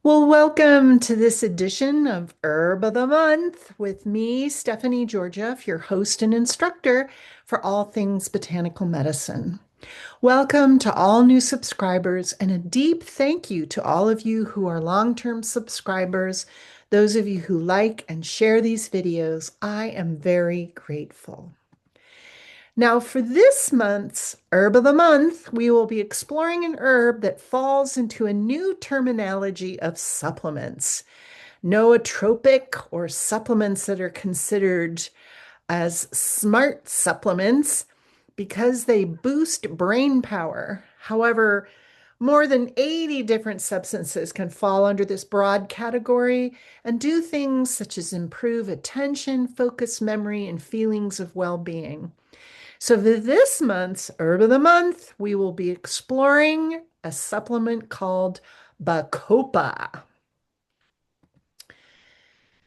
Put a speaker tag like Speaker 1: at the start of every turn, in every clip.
Speaker 1: Well, welcome to this edition of Herb of the Month with me, Stephanie Georgiev, your host and instructor for all things botanical medicine. Welcome to all new subscribers and a deep thank you to all of you who are long-term subscribers, those of you who like and share these videos. I am very grateful. Now, for this month's Herb of the Month, we will be exploring an herb that falls into a new terminology of supplements. Nootropic, or supplements that are considered as smart supplements because they boost brain power. However, more than 80 different substances can fall under this broad category and do things such as improve attention, focus, memory, and feelings of well-being. So, for this month's Herb of the Month, we will be exploring a supplement called Bacopa.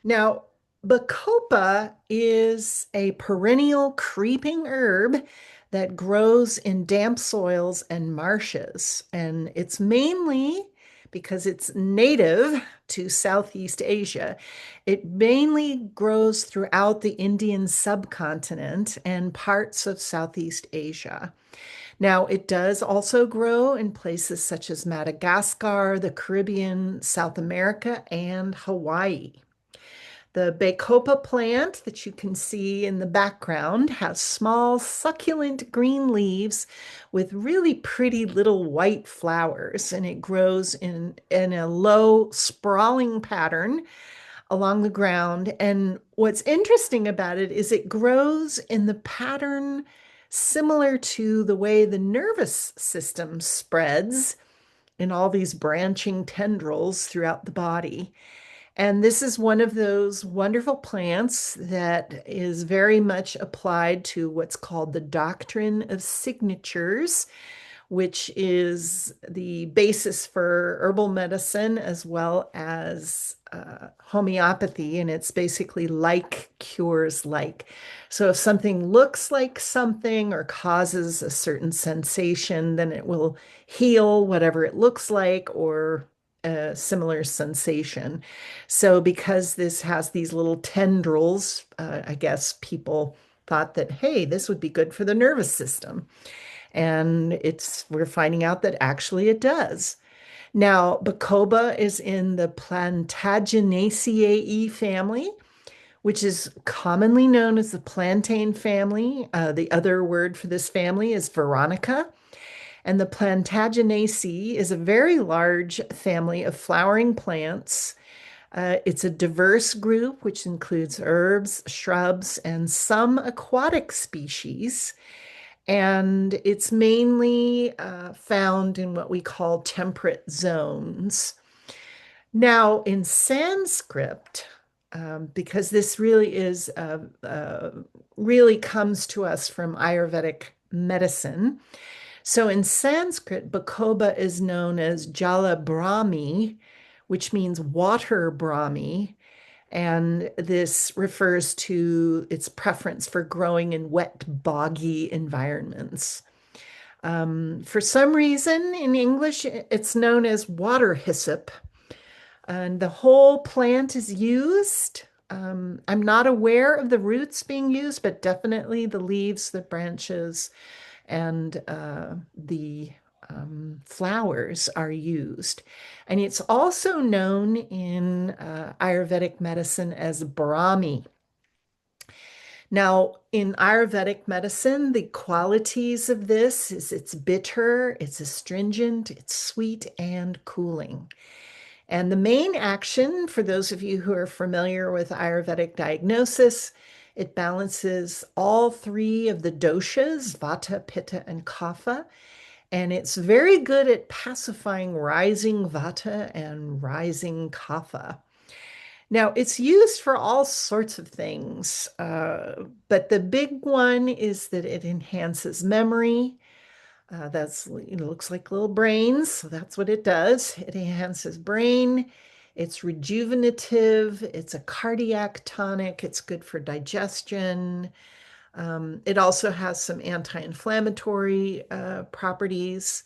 Speaker 1: Now, Bacopa is a perennial creeping herb that grows in damp soils and marshes. And it's mainly because it's native to Southeast Asia. It mainly grows throughout the Indian subcontinent and parts of Southeast Asia. Now, it does also grow in places such as Madagascar, the Caribbean, South America, and Hawaii. The Bacopa plant that you can see in the background has small, succulent green leaves with really pretty little white flowers, and it grows in a low, sprawling pattern along the ground. And what's interesting about it is it grows in the pattern similar to the way the nervous system spreads in all these branching tendrils throughout the body. And this is one of those wonderful plants that is very much applied to what's called the doctrine of signatures, which is the basis for herbal medicine as well as homeopathy. And it's basically like cures like. So if something looks like something or causes a certain sensation, then it will heal whatever it looks like or a similar sensation. So because this has these little tendrils, I guess people thought that, hey, this would be good for the nervous system. And we're finding out that actually it does. Now, Bacopa is in the Plantaginaceae family, which is commonly known as the plantain family. The other word for this family is Veronica. And the Plantaginaceae is a very large family of flowering plants. It's a diverse group, which includes herbs, shrubs, and some aquatic species. And it's mainly found in what we call temperate zones. Now, in Sanskrit, because this really comes to us from Ayurvedic medicine. So in Sanskrit, Bacopa is known as Jala Brahmi, which means water Brahmi. And this refers to its preference for growing in wet, boggy environments. For some reason, in English, it's known as water hyssop, and the whole plant is used. I'm not aware of the roots being used, but definitely the leaves, the branches, and the flowers are used. And it's also known in Ayurvedic medicine as Brahmi. Now, in Ayurvedic medicine, the qualities of this is it's bitter, it's astringent, it's sweet, and cooling. And the main action, for those of you who are familiar with Ayurvedic diagnosis, it balances all three of the doshas, Vata, Pitta, and Kapha. And it's very good at pacifying rising Vata and rising Kapha. Now, it's used for all sorts of things, but the big one is that it enhances memory. It looks like little brains, so that's what it does. It enhances brain. It's rejuvenative. It's a cardiac tonic. It's good for digestion. It also has some anti-inflammatory properties,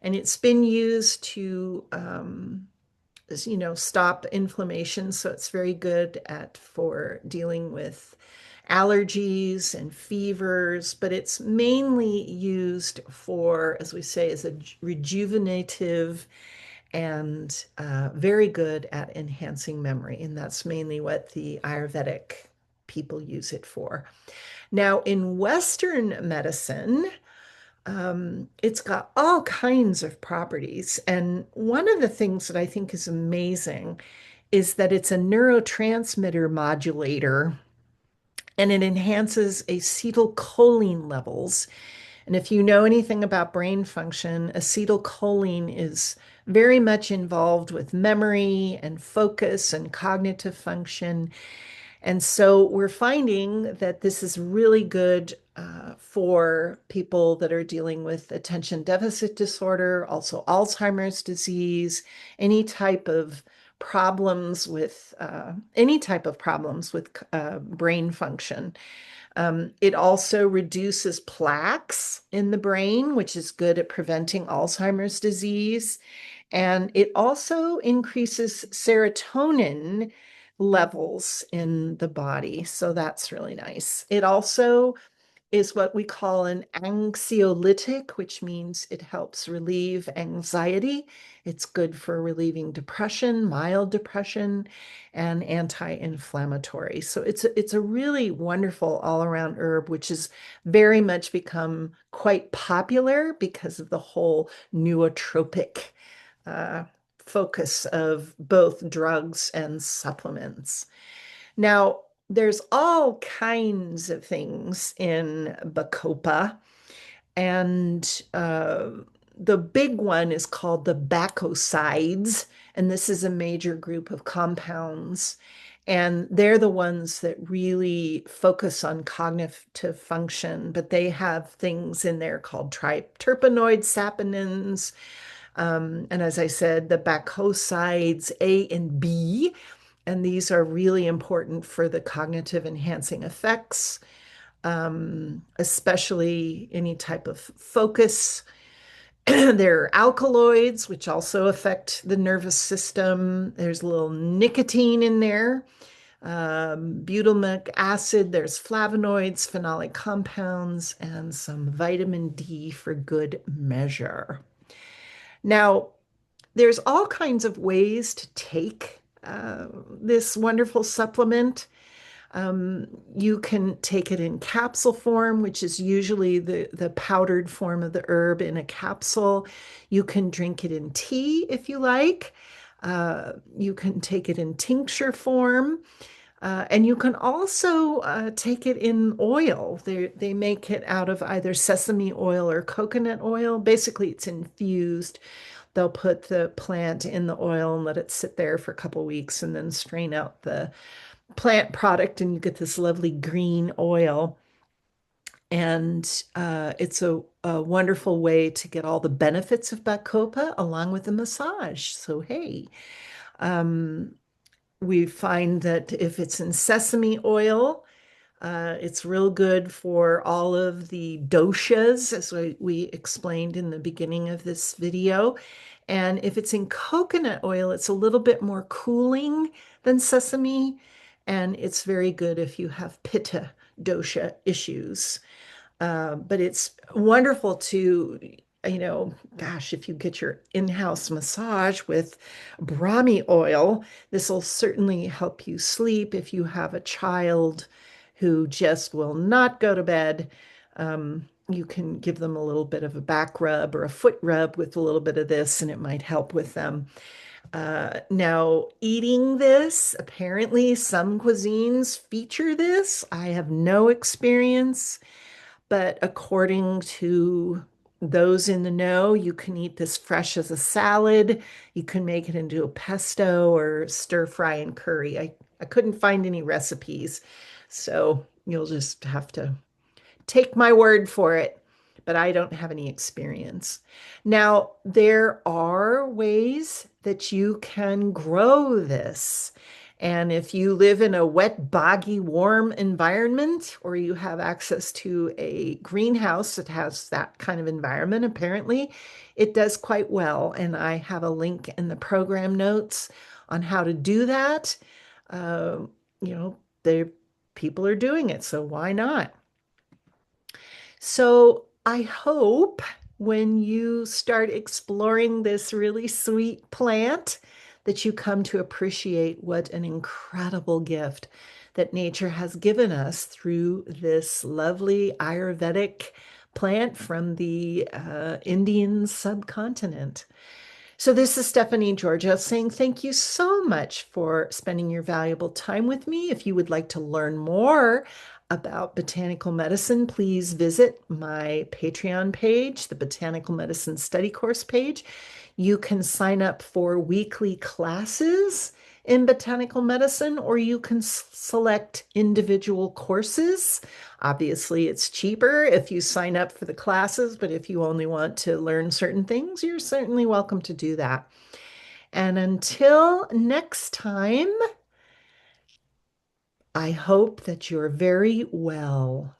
Speaker 1: and it's been used to stop inflammation. So it's very good at for dealing with allergies and fevers, but it's mainly used for, as we say, as a rejuvenative and very good at enhancing memory. And that's mainly what the Ayurvedic people use it for. Now, in Western medicine, it's got all kinds of properties. And one of the things that I think is amazing is that it's a neurotransmitter modulator and it enhances acetylcholine levels. And if you know anything about brain function, acetylcholine is very much involved with memory and focus and cognitive function. And so we're finding that this is really good for people that are dealing with attention deficit disorder, also Alzheimer's disease, any type of brain function. It also reduces plaques in the brain, which is good at preventing Alzheimer's disease. And it also increases serotonin levels in the body. So that's really nice. It also is what we call an anxiolytic, which means it helps relieve anxiety. It's good for relieving depression, mild depression, and anti-inflammatory. So it's a really wonderful all-around herb, which has very much become quite popular because of the whole nootropic uh, focus of both drugs and supplements. Now, there's all kinds of things in Bacopa, and the big one is called the bacosides, and this is a major group of compounds. And they're the ones that really focus on cognitive function, but they have things in there called triterpenoid saponins. And as I said, the bacosides A and B, and these are really important for the cognitive enhancing effects, especially any type of focus. There are alkaloids, which also affect the nervous system. There's a little nicotine in there, butylmic acid, there's flavonoids, phenolic compounds, and some vitamin D for good measure. Now, there's all kinds of ways to take this wonderful supplement. You can take it in capsule form, which is usually the powdered form of the herb in a capsule. You can drink it in tea if you like. You can take it in tincture form. And you can also take it in oil. They make it out of either sesame oil or coconut oil. Basically, it's infused. They'll put the plant in the oil and let it sit there for a couple weeks and then strain out the plant product, and you get this lovely green oil. And it's a wonderful way to get all the benefits of Bacopa along with the massage. So, hey, um, we find that if it's in sesame oil, it's real good for all of the doshas, as we explained in the beginning of this video. And if it's in coconut oil, it's a little bit more cooling than sesame. And it's very good if you have pitta dosha issues. But it's wonderful to, gosh, if you get your in-house massage with Brahmi oil, this will certainly help you sleep. If you have a child who just will not go to bed, you can give them a little bit of a back rub or a foot rub with a little bit of this, and it might help with them. Now, eating this, apparently some cuisines feature this. I have no experience. But according to those in the know, you can eat this fresh as a salad. You can make it into a pesto or stir fry and curry. I couldn't find any recipes, so you'll just have to take my word for it, but I don't have any experience. Now, there are ways that you can grow this. And if you live in a wet, boggy, warm environment, or you have access to a greenhouse that has that kind of environment, apparently it does quite well. And I have a link in the program notes on how to do that. Um, you know, they people are doing it, so why not? So I hope when you start exploring this really sweet plant that you come to appreciate what an incredible gift that nature has given us through this lovely Ayurvedic plant from the Indian subcontinent. So, this is Stephanie Georgia saying thank you so much for spending your valuable time with me. If you would like to learn more about botanical medicine, please visit my Patreon page, the Botanical Medicine Study Course page. You can sign up for weekly classes in botanical medicine, or you can select individual courses. Obviously, it's cheaper if you sign up for the classes, but if you only want to learn certain things, you're certainly welcome to do that. And until next time, I hope that you're very well.